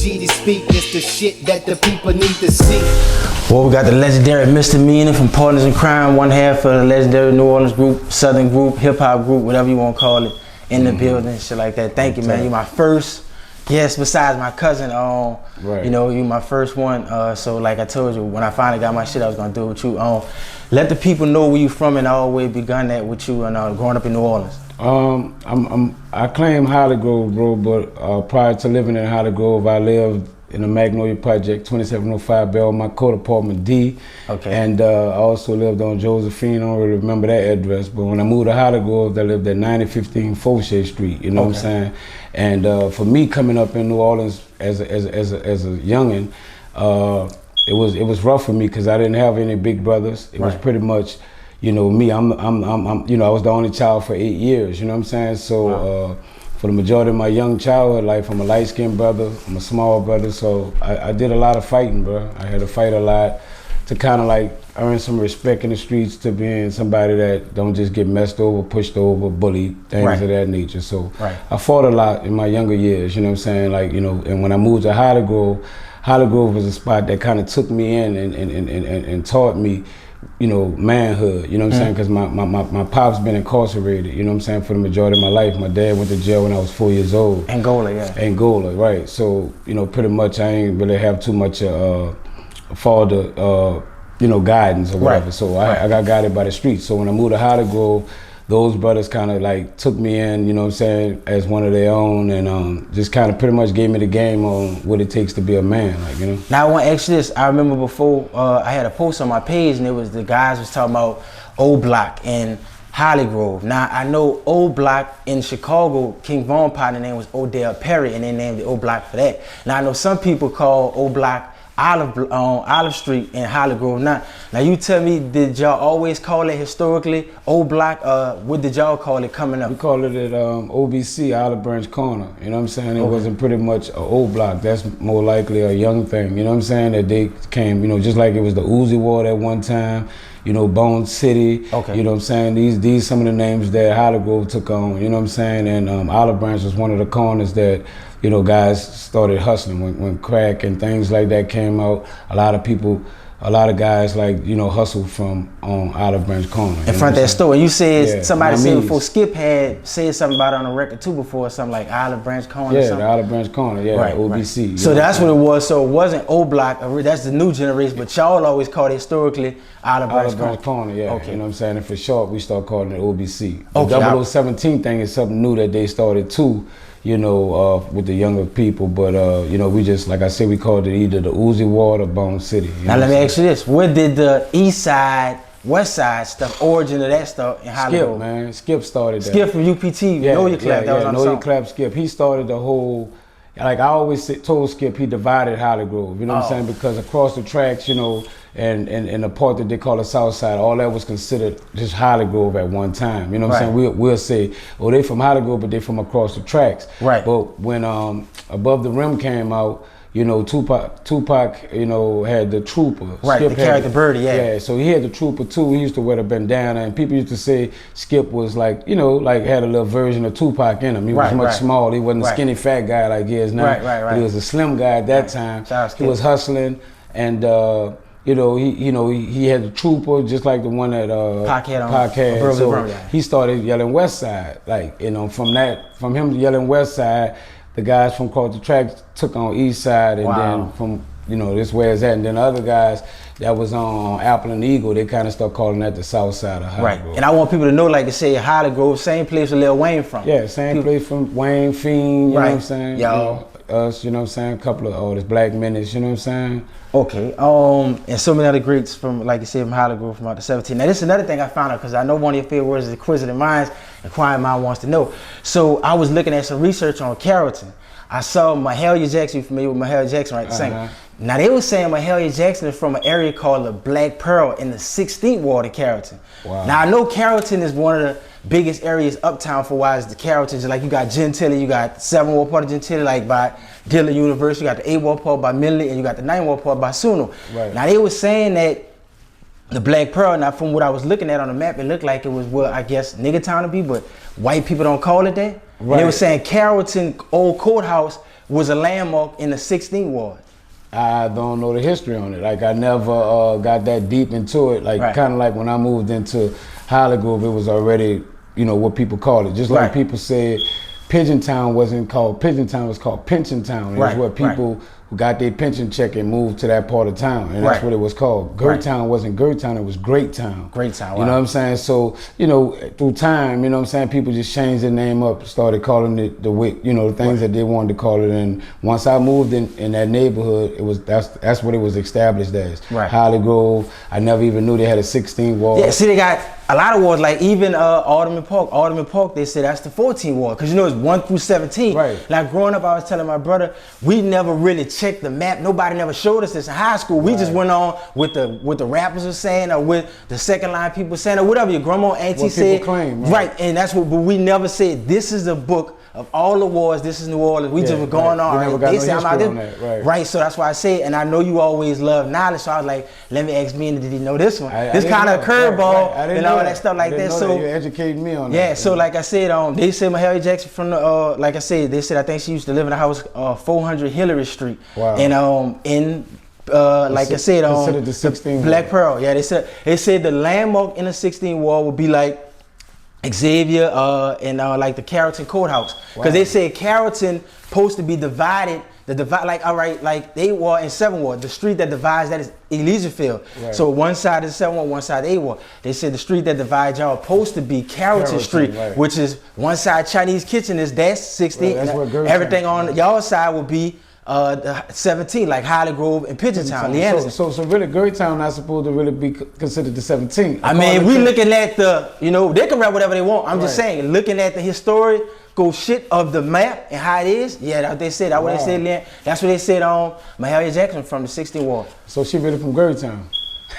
Geedy speak, it's the shit that the people need to see. Well, we got the legendary Mr.Meana from Partners in Crime, one half of the legendary New Orleans group, Southern group, hip hop group, whatever you want to call it, in the building, shit like that. Thank you, man. You my first guest besides my cousin. You know, you my first one. So like I told you, when I finally got my shit, I was gonna do it with you. Let the people know where you from and always begun that with you and growing up in New Orleans. I claim Holly Grove, bro, but prior to living in Holly Grove, I lived in the Magnolia Project, 2705 Belmont Court, Apartment D. Okay. And I also lived on Josephine. I don't really remember that address, but when I moved to Holly Grove, I lived at 9015 Fauché Street. You know what I'm saying? And for me, coming up in New Orleans as a youngin', it was rough for me because I didn't have any big brothers. It was pretty much, you know, me. I'm you know, I was the only child for 8 years. You know what I'm saying? So. For the majority of my young childhood life, I'm a light-skinned brother, I'm a small brother, so I did a lot of fighting, bro. I had to fight a lot to kind of like earn some respect in the streets, to being somebody that don't just get messed over, pushed over, bullied, things of that nature. So I fought a lot in my younger years, you know what I'm saying? Like, you know, and when I moved to Holly Grove was a spot that kind of took me in and taught me, you know, manhood, you know what I'm saying? Because my pop's been incarcerated, you know what I'm saying, for the majority of my life. My dad went to jail when I was 4 years old. Angola, yeah. Angola, right. So, you know, pretty much I ain't really have too much father, you know, guidance or whatever. So I got guided by the streets. So when I moved to Holly Grove, those brothers kind of like took me in, you know what I'm saying, as one of their own, and just kind of pretty much gave me the game on what it takes to be a man, like, you know. Now I want to ask you this. I remember before I had a post on my page, and it was the guys was talking about Old Block and Holly Grove. Now I know Old Block in Chicago, King Von partner name was Odell Perry, and they named it Old Block for that. Now I know some people call Old Block Olive Street in Holly Grove. Now you tell me, did y'all always call it historically Old Block? What did y'all call it coming up? We call it at OBC, Olive Branch Corner. You know what I'm saying? It wasn't pretty much an old block. That's more likely a young thing. You know what I'm saying? That they came, you know, just like it was the Uzi Ward at one time. You know, Bone City. You know what I'm saying? These some of the names that Holly Grove took on. You know what I'm saying? And Olive Branch was one of the corners that, you know, guys started hustling when crack and things like that came out. A lot of guys, like, you know, hustled from Olive Branch Corner. In front of that store. And you said, somebody said before, Skip had said something about it on the record too before, something like Olive Branch Corner. Yeah, the Olive Branch Corner, OBC. So that's what it was. So it wasn't Old Block, that's the new generation, but y'all always called it historically Olive Branch Corner. You know what I'm saying? And for short, we start calling it OBC. The 0017 thing is something new that they started too, you know, with the younger people, but you know, we just, like I said, we called it either the Uzi Ward or Bone City. Now let me ask you this: where did the East Side, West Side stuff, origin of that stuff in Hollywood? Skip, man, Skip started that. Skip from UPT, Know Your Clap, that was on the song. Know Your Clap, Skip. He started the whole. Like I always told Skip, he divided Holly Grove. You know what I'm saying? Because across the tracks, you know, and the part that they call the South Side, all that was considered just Holly Grove at one time. You know what I'm saying? We'll say, oh, they from Holly Grove, but they from across the tracks. But when Above the Rim came out, you know, Tupac, you know, had the Trooper. Skip the character Birdie, Yeah, so he had the Trooper too. He used to wear the bandana, and people used to say Skip was like, you know, like had a little version of Tupac in him. He was much small. He wasn't a skinny fat guy like he is now. He was a slim guy at that time. He was hustling, and you know, he had the Trooper just like the one that Pac had. So he started yelling West Side, like, you know, from him yelling West Side, the guys from across the track took on East Side, and then from, you know, this where it's at, and then the other guys that was on Apple and Eagle, they kind of start calling that the South Side of Holly Grove. And I want people to know, like they say, Holly Grove, same place where Lil Wayne from. Yeah, same place from Wayne, Fiend, you know what I'm saying? Yo. Us, you know what I'm saying? A couple of this Black Menace, you know what I'm saying? Okay, and so many other greats from, like you said, from Holly Grove from out the 17. Now this is another thing I found out, because I know one of your favorite words is inquisitive minds, inquiring mind wants to know. So I was looking at some research on Carrollton. I saw Mahalia Jackson. You familiar with Mahalia Jackson, right? The singer. Now they were saying Mahalia Jackson is from an area called the Black Pearl in the 16th ward of Carrollton. Now I know Carrollton is one of the biggest areas uptown for wise the Carrollton. Like you got Gentilly, you got 7 ward part of Gentilly, like by Dillon University, you got the 8 ward part by Millie, and you got the 9 ward part by Suno. Now they were saying that the Black Pearl, now from what I was looking at on the map, it looked like it was what I guess nigga town to be, but white people don't call it that. And they were saying Carrollton old courthouse was a landmark in the 16th ward? I don't know the history on it. Like I never got that deep into it. Like kind of like when I moved into Holly Grove, it was already, you know, what people call it. Just like people said, Pigeon Town wasn't called Pigeon Town, it was called Pension Town. It was where people who got their pension check and moved to that part of town, and that's what it was called. Gert Town wasn't Gert Town, it was Great Town. Great Town, You know what I'm saying? So, you know, through time, you know what I'm saying, people just changed their name up, started calling it the you know, the things that they wanted to call it. And once I moved in that neighborhood, it was that's what it was established as. Holly Grove. I never even knew they had a 16 ward. Yeah, see, they got a lot of wards, like even Alderman Park, they said that's the 14th ward, because you know it's 1 through 17. Like growing up, I was telling my brother, we never really checked the map. Nobody never showed us this in high school. We just went on with the rappers were saying, or with the second line people saying, or whatever your grandma, auntie what said. People claim, and that's what. But we never said this is the book of all the wars. This is New Orleans. We just were going on. We never got they no say I'm out history there. on that. So that's why I say, and I know you always love knowledge. So I was like, let me ask Meana, did he know this one? This kind of curveball and all that stuff like that. So you educated me on that. Yeah. So like I said, they said Mahalia Jackson from the like I said, they said I think she used to live in the house 400 Hillary Street. Wow. And in like I said, considered the 16th Black Pearl. Yeah, they said the landmark in the 16th ward would be like Xavier and like the Carrollton Courthouse, because they said Carrollton supposed to be divided. Like all right, like they were in 7 ward. The street that divides that is Elysian Field. So one side is 7 ward, one side 8 ward. They said the street that divides y'all supposed to be Carrollton Street, which is one side Chinese kitchen is that's 16. That's everything on y'all side would be 17, like Holly Grove and Pigeon Town. So really, Gert Town not supposed to really be considered the 17th. I mean, we looking at the, you know, they can rap whatever they want. I'm just saying, looking at the historical shit of the map and how it is. Yeah, that's what they said. That's what they said. That's what they said on Mahalia Jackson from the 16th ward. So she really from Gert Town.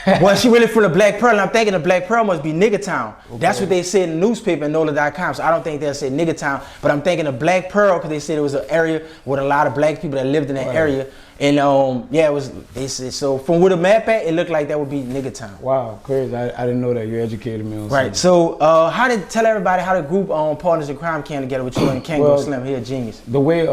Well, she really from the Black Pearl, and I'm thinking the Black Pearl must be Nigga Town. That's what they said in the newspaper in NOLA.com, so I don't think they'll say Nigga Town, but I'm thinking the Black Pearl, because they said it was an area with a lot of black people that lived in that area. And yeah, it was, they said, so from where the map at, it looked like that would be Nigga Town. Wow, crazy. I didn't know that. You educated me on something. So tell everybody how the group Partners in Crime came together with you and Kango Slim. He a genius. The way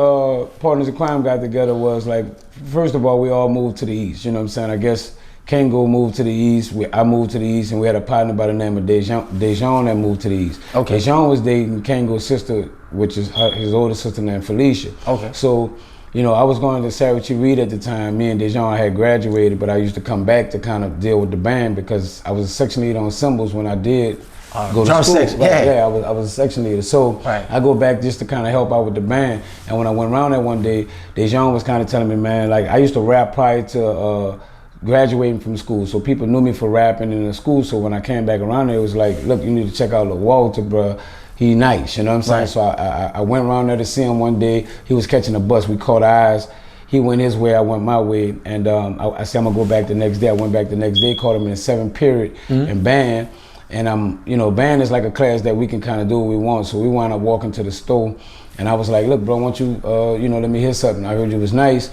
Partners in Crime got together was like, first of all, we all moved to the east. You know what I'm saying? I guess Kango moved to the east, I moved to the east, and we had a partner by the name of Dejan that moved to the east. Dejan was dating Kango's sister, which is his older sister named Felicia. So, you know, I was going to Sarachi Reed at the time. Me and Dejan had graduated, but I used to come back to kind of deal with the band because I was a section leader on cymbals when I did go to school. I was a section leader. So I go back just to kind of help out with the band. And when I went around there one day, Dejan was kind of telling me, man, like I used to rap prior to graduating from school, so people knew me for rapping in the school. So when I came back around there, it was like, look, you need to check out Lil Walter, bro. He nice, you know what I'm saying? So I went around there to see him one day. He was catching a bus. We caught eyes. He went his way, I went my way, and I said I'm gonna go back the next day. I went back the next day, caught him in the 7th period in band. And you know, band is like a class that we can kind of do what we want. So we wound up walking to the store, and I was like, look, bro, why don't you, you know, let me hear something. I heard you was nice.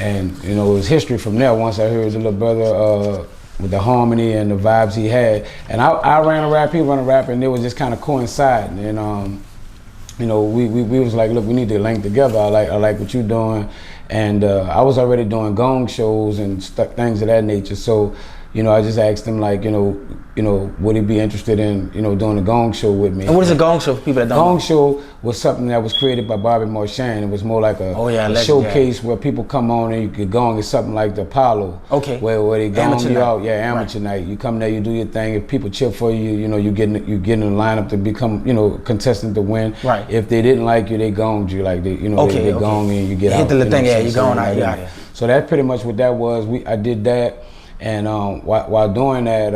And you know, it was history from there. Once I heard the little brother with the harmony and the vibes he had, and I ran a rap, he ran a rap, and it was just kind of coinciding. And you know, we was like, look, we need to link together. I like what you're doing, and I was already doing gong shows and things of that nature. So, you know, I just asked him, like, you know, would he be interested in, you know, doing a gong show with me? And what is a gong show for people that don't know? Gong show was something that was created by Bobby Marchand. It was more like a showcase where people come on and you could gong. It's something like the Apollo. Where they gong you out. Yeah, amateur night. You come there, you do your thing. If people cheer for you, you know, you get in the lineup to become, you know, contestant to win. If they didn't like you, they gonged you. Like they, you know, they gong and you get out. Hit the thing, you going out. So that's pretty much what that was. I did that. And while doing that,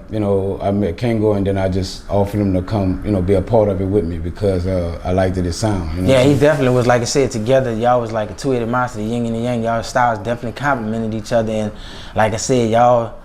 you know, I met Kango, and then I just offered him to come, you know, be a part of it with me because I liked his sound. You know? Yeah, he definitely was, like I said, together, y'all was like a two-headed monster, the yin and the yang. Y'all styles definitely complemented each other, and like I said, y'all,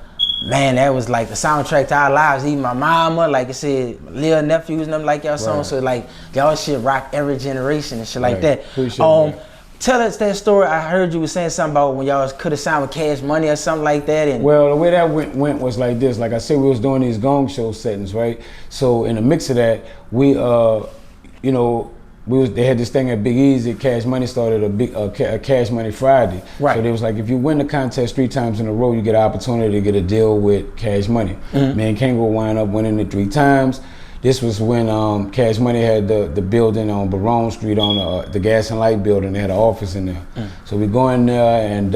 man, that was like the soundtrack to our lives. Even my mama, like I said, little nephews and them like y'all songs, so like y'all shit rock every generation and shit like that. Appreciate that. Tell us that story. I heard you were saying something about when y'all could have signed with Cash Money or something like that. And well, the way that went was like this. Like I said, we was doing these gong show settings, right? So in the mix of that, we, you know, they had this thing at Big Easy. Cash Money started a Cash Money Friday. Right. So they was like, if you win the contest 3 times in a row, you get an opportunity to get a deal with Cash Money. Me and Kango wound up winning it 3 times. This was when Cash Money had the building on Barone Street on the Gas and Light building. They had an office in there. So we go in there and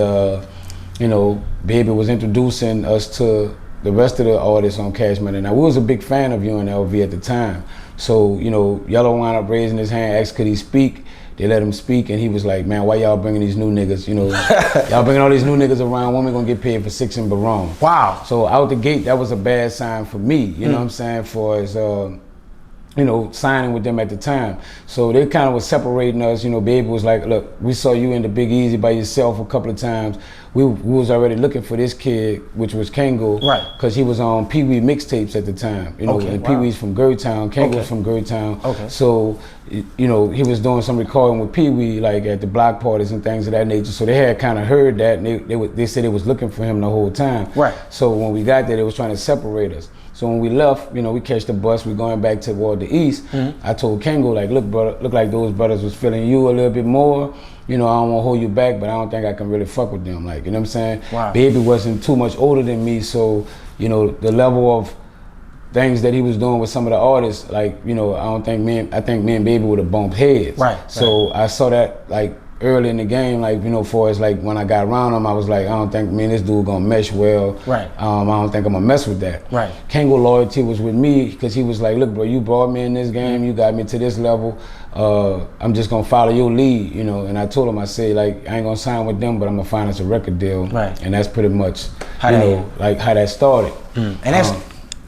you know, Baby was introducing us to the rest of the artists on Cash Money. Now we was a big fan of UNLV at the time. So, you know, Yellow wound up raising his hand, asked could he speak. They let him speak, and he was like, man, why y'all bringing these new niggas, you know? Y'all bringing all these new niggas around, when we gonna get paid for 6 in Barone? Wow. So out the gate, that was a bad sign for me, you know what I'm saying, for his, you know, signing with them at the time. So they kind of was separating us, you know. Baby was like, look, we saw you in the Big Easy by yourself a couple of times. We was already looking for this kid, which was Kango, right? Because he was on Pee Wee mixtapes at the time, you know. And Pee Wee's from Gertown, Kango's from Gertown. So, you know, he was doing some recording with Pee Wee, like at the block parties and things of that nature. So they had kind of heard that, and they said they was looking for him the whole time. Right. So when we got there, they was trying to separate us. So when we left, you know, we catch the bus, we going back toward the east. I told Kango, like, look, brother, look like those brothers was feeling you a little bit more. You know, I don't want to hold you back, but I don't think I can really fuck with them. Like, you know what I'm saying? Wow. Baby wasn't too much older than me, so, you know, the level of things that he was doing with some of the artists, like, you know, I think me and Baby would have bumped heads. Right. So I saw that, like, early in the game, like, you know, for as like when I got around him, I was like, I don't think me and this dude gonna mesh well. Right. I don't think I'm gonna mess with that. Right. Kango loyalty was with me because he was like, look, bro, you brought me in this game, you got me to this level. I'm just gonna follow your lead, you know. And I told him, I said, like, I ain't gonna sign with them, but I'm gonna find us a record deal. Right. And that's pretty much, you know, like how that started. And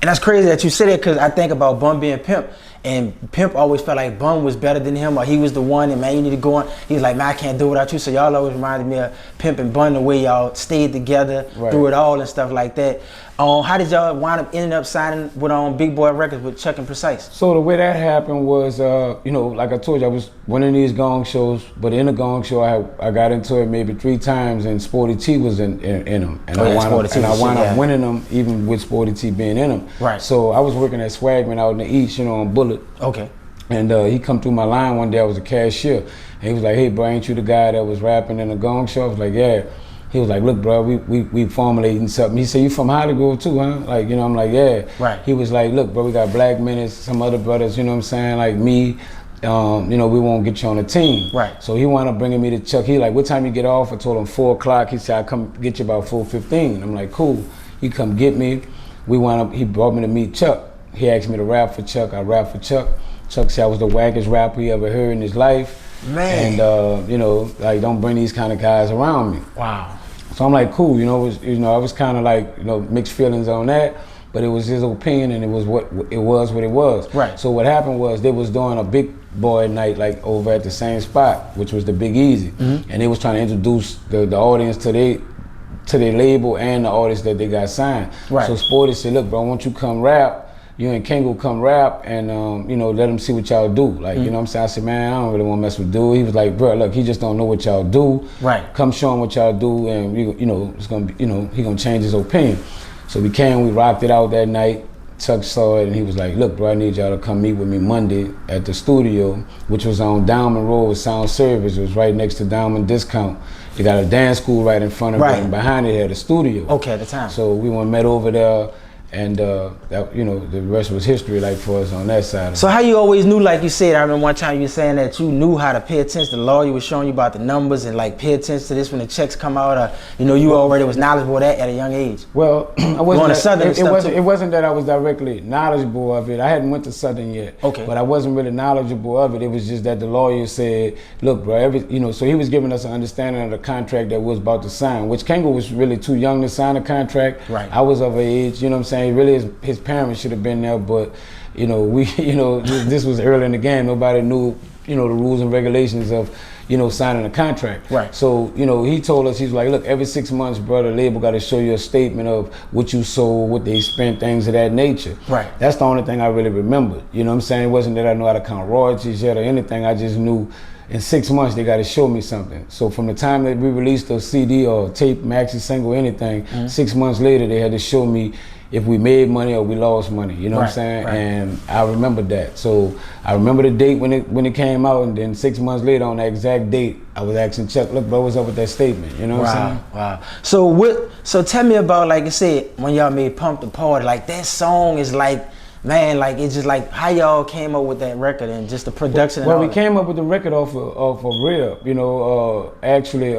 that's crazy that you said it, because I think about Bun being Pimp. And Pimp always felt like Bun was better than him, or he was the one, and man, you need to go on. He was like, man, I can't do it without you. So y'all always reminded me of Pimp and Bun, the way y'all stayed together through it all and stuff like that. How did y'all wind up ending up signing with Big Boy Records with Chuck and Precise? So the way that happened was, you know, like I told you, I was winning these gong shows, but in the gong show, I got into it maybe 3 times, and Sporty T was in them. And I wound up winning them, even with Sporty T being in them. Right. So I was working at Swagman out in the East, you know, on Bullet. Okay. And he come through my line one day, I was a cashier. And he was like, hey, bro, ain't you the guy that was rapping in the gong show? I was like, yeah. He was like, look, bro, we formulating something. He said, you from Hollywood too, huh? Like, you know, I'm like, yeah. Right. He was like, look, bro, we got Black Menace, some other brothers, you know what I'm saying, like me. You know, we won't get you on the team. Right. So he wound up bringing me to Chuck. He like, what time you get off? I told him 4 o'clock. He said, I'll come get you about 4:15. I'm like, cool. He come get me. He brought me to meet Chuck. He asked me to rap for Chuck. I rapped for Chuck. Chuck said I was the wackest rapper he ever heard in his life. Man. And you know, like, don't bring these kind of guys around me. Wow. So I'm like, cool, you know, I was kind of like, you know, mixed feelings on that, but it was his opinion, and it was what it was. Right. So what happened was they was doing a Big Boy night, like, over at the same spot, which was the Big Easy, and they was trying to introduce the audience to their label and the artists that they got signed. Right. So Sporty said, look, bro, why don't you come rap? You and Kango come rap, and you know, let them see what y'all do. Like, you know what I'm saying? I said, man, I don't really want to mess with dude. He was like, bro, look, he just don't know what y'all do. Right. Come show him what y'all do, and you know, it's gonna be, you know, he gonna change his opinion. So we rocked it out that night. Chuck saw it, and he was like, look, bro, I need y'all to come meet with me Monday at the studio, which was on Diamond Road with Sound Service. It was right next to Diamond Discount. They got a dance school right in front of it, and behind it had a studio. Okay, at the time. So we met over there. And that, you know, the rest was history, like, for us on that side. So how you always knew, like you said, I remember one time you were saying that you knew how to pay attention. The lawyer was showing you about the numbers and, like, pay attention to this when the checks come out, or, you know, you already was knowledgeable of that at a young age. Well, I wasn't. It wasn't that I was directly knowledgeable of it. I hadn't went to Southern yet. Okay. But I wasn't really knowledgeable of it. It was just that the lawyer said, look, bro, you know, so he was giving us an understanding of the contract that we was about to sign, which Kango was really too young to sign a contract. Right. I was of age, you know what I'm saying? Really, his parents should have been there, but you know, this was early in the game. Nobody knew, you know, the rules and regulations of, you know, signing a contract. Right. So, you know, he told us, he's like, look, every 6 months, brother, label got to show you a statement of what you sold, what they spent, things of that nature. Right. That's the only thing I really remembered. You know what I'm saying? It wasn't that I knew how to count royalties yet or anything. I just knew in 6 months they got to show me something. So from the time that we released a CD or tape, maxi single, anything, 6 months later they had to show me if we made money or we lost money, you know what I'm saying? Right. And I remember that. So I remember the date when it came out, and then 6 months later on that exact date, I was asking Chuck, look, bro, what's up with that statement? You know what I'm saying? Wow. So tell me about, like I said, when y'all made Pump the Party, like that song is like, man, like it's just like how y'all came up with that record and just the production. Well, we came up with the record off of Rip, you know, actually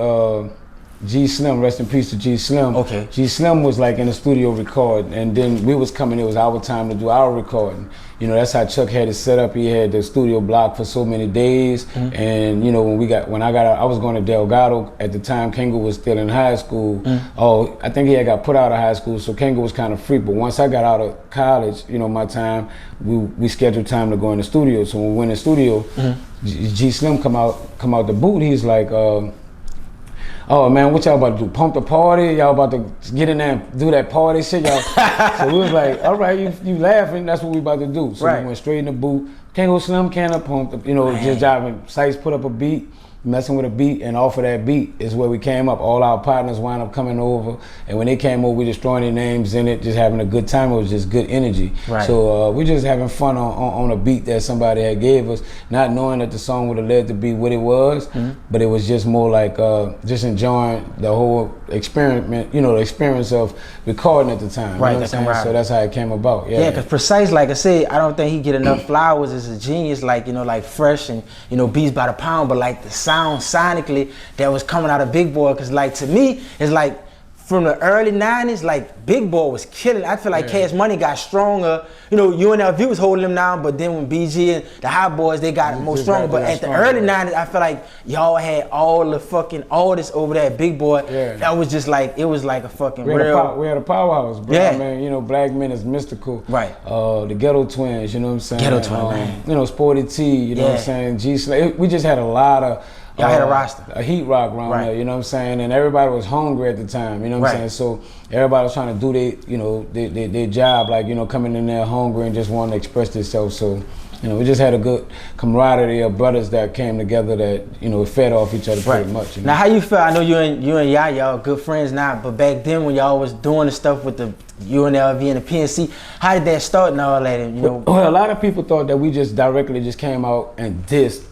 G Slim, rest in peace to G Slim. Okay. G Slim was like in the studio recording, and then we was coming, it was our time to do our recording. You know, that's how Chuck had it set up. He had the studio blocked for so many days. And you know, when I got out, I was going to Delgado at the time. Kenga was still in high school. Oh, I think he had got put out of high school, so Kenga was kind of free. But once I got out of college, you know, my time, we scheduled time to go in the studio. So when we went in the studio, G Slim come out the boot. He's like, oh man, what y'all about to do? Pump the party? Y'all about to get in there and do that party shit? Y'all. So we was like, all right, you laughing? That's what we about to do. So we went straight in the booth. Can't go Slim, can't up pump. You know, just driving. Sites put up a beat, messing with a beat, and off of that beat is where we came up. All our partners wound up coming over, and when they came over, we just throwing their names in it, just having a good time. It was just good energy. So we just having fun on a beat that somebody had gave us, not knowing that the song would have led to be what it was, but it was just more like just enjoying the whole experiment, you know, the experience of recording at the time. You know what I'm saying? So that's how it came about. Yeah, because Precise, like I said, I don't think he get enough flowers as a genius, like, you know, like Fresh and, you know, beats by the pound, but like the sound sonically that was coming out of Big Boy, because like to me it's like from the early 90s, like Big Boy was killing. I feel like Cash Money got stronger. You know, UNLV was holding them down, but then when BG and the Hot Boys, they got more stronger. But at the early 90s, I feel like y'all had all the fucking artists over there at Big Boy. That was just like, it was like a fucking we had a powerhouse, bro. I mean, you know, Black Men is mystical. The Ghetto Twins, you know what I'm saying? Ghetto Twins, man. You know, Sporty T, you know what I'm saying? G Slam. We just had a lot of y'all had a roster. A heat rock around there, you know what I'm saying? And everybody was hungry at the time, you know what I'm saying? So everybody was trying to do their job, like, you know, coming in there hungry and just wanting to express themselves. So, you know, we just had a good camaraderie of brothers that came together that, you know, fed off each other pretty much. You know? Now, how you feel? I know you and Yaya are good friends now, but back then when y'all was doing the stuff with the UNLV and the PNC, how did that start and all that? And, you know, well, a lot of people thought that we just directly came out and dissed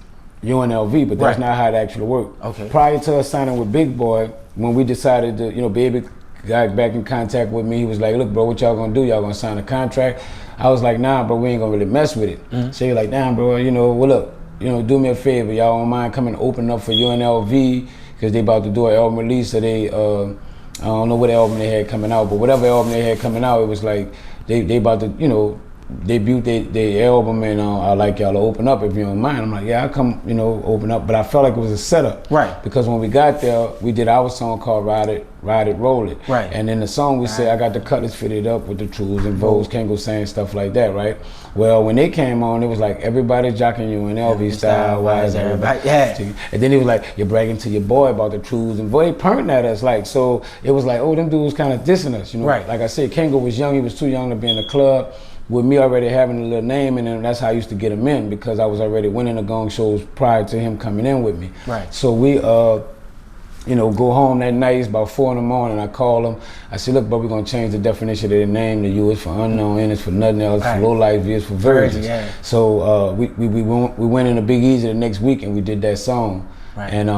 UNLV, but that's not how it actually worked. Prior to us signing with Big Boy, when we decided to, you know, Baby got back in contact with me, he was like, look, bro, what y'all gonna do? Y'all gonna sign a contract? I was like, nah, bro, we ain't gonna really mess with it. So he was like, damn, bro, you know, well, look, you know, do me a favor, y'all don't mind coming open up for UNLV, because they about to do an album release, so they, I don't know what album they had coming out, but whatever album they had coming out, it was like, they about to, you know, debut their album, and I'd like y'all to open up if you don't mind. I'm like, yeah, I'll come, you know, open up. But I felt like it was a setup. Because when we got there, we did our song called Ride It, Roll It. And in the song we said, I got the cutlass fitted up with the truths and vows, can't go saying stuff like that, right? Well, when they came on, it was like, everybody jocking you in LV style, why is everybody? And then he was like, you're bragging to your boy about the truths and boy, they purring at us, like, so it was like, oh, them dudes kind of dissing us, you know? Like I said, Kenga was young, he was too young to be in the club. With me already having a little name, and then that's how I used to get him in, because I was already winning the gong shows prior to him coming in with me. So we, you know, go home that night, it's about 4 in the morning, I call him, I said, look, bro, we're gonna change the definition of their name. The U is for unknown, N is for nothing else, for low life, V is for virgins. So we went in a Big Easy the next week and we did that song. And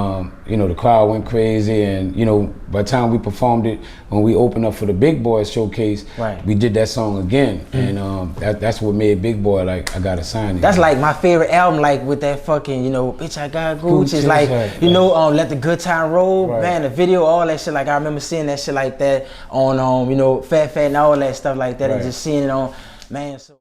you know, the crowd went crazy, and you know, by the time we performed it, when we opened up for the Big Boy showcase, we did that song again, and that's what made Big Boy like, I gotta sign it. That's like my favorite album, like with that fucking, you know, bitch I got Gucci. It's like, you know, Let the Good Time Roll, man, the video, all that shit. Like I remember seeing that shit like that on, you know, Fat and all that stuff like that, and just seeing it on, man. So